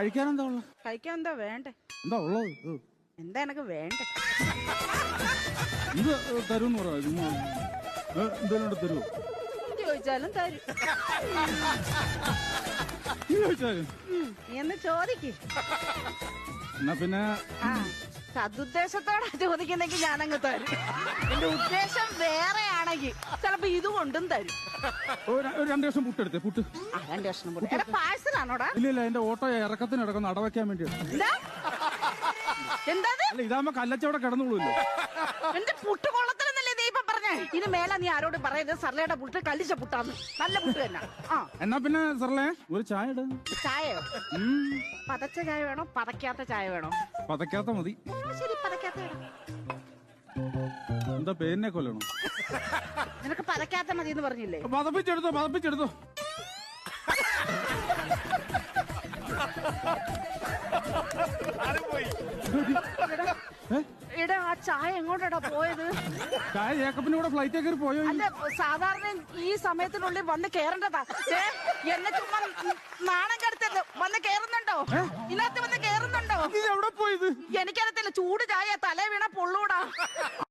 കഴിക്കാൻ എന്താ ഉള്ളത്? കഴിക്കാൻ എന്താ വേണ്ടേ? എന്താ ഉള്ളത്? എന്താ എനക്ക് വേണ്ടേ? ഇത് തരുമെന്ന് പറയാ. എന്തെങ്കിലും തരുമോ? ചോദിച്ചാലും തരും. ചോദിച്ചാലും എന്ന് ചോദിക്ക്. എന്നാ പിന്നെ സതുദ്ദേശത്തോടെ ചോദിക്കുന്നെങ്കിൽ ഞാനങ്ങ് തരും. എന്റെ ഉദ്ദേശം വേറെ ആണെങ്കിൽ ചിലപ്പോ ഇത് കൊണ്ടും തരും. ഒരു 2 കഷ്ണം പുട്ടെടുത്തേ. പുട്ട് 2 കഷ്ണം പുട്ട്. പാഴ്സലാണോടാ? ഇല്ല, എന്റെ ഓട്ടോ ഇറക്കത്തിന് ഇടക്കുന്ന അടവയ്ക്കാൻ വേണ്ടിയാണ്. എന്താ അല്ല, ഇതാകുമ്പോ കല്ലച്ചവിടെ കിടന്നുള്ളൂല്ലോ. എന്റെ പുട്ട് കൊള്ളത്തിലെന്നല്ലേ നീ ഇപ്പൊ പറഞ്ഞേ? ഇനി മേല നീ ആരോട് പറയരുത് സർലയുടെ പുട്ട് കല്ലിച്ച പുട്ടാന്ന്. നല്ല പുട്ട് തന്നെ. എന്നാ പിന്നെ സർലേ ഒരു ചായ ഇട. ചായയോ? പതച്ച ചായ വേണോ പതക്കാത്ത ചായ വേണോ? പതക്കാത്ത മതി. ശരി, പതക്കാത്ത വേണം. എന്താ പേരിനെ കൊല്ലണോ? നിനക്ക് പതക്കാത്ത മതി എന്ന് പറഞ്ഞില്ലേ? പതപ്പിച്ചെടുത്തോ. എടാ, ആ ചായ എങ്ങോട്ടാ പോയത്? ചായ ജേക്കബിന്റെ കൂടെ ഫ്ലൈറ്റ് കയറി പോയോ? അല്ല, സാധാരണ ഈ സമയത്തിനുള്ളിൽ വന്ന് കേറേണ്ടതാ. എന്നെ ചുമ്മാ നാണം കെടുത്തത്. വന്ന് കേറുന്നുണ്ടോ? ഇതിനകത്ത് വന്ന് കേറുന്നുണ്ടോ? ഇത് എവിടെ പോയത്? എനിക്കറിയത്തില്ല. ചൂട് ചായ തലേ വീണ പൊള്ളൂടാ.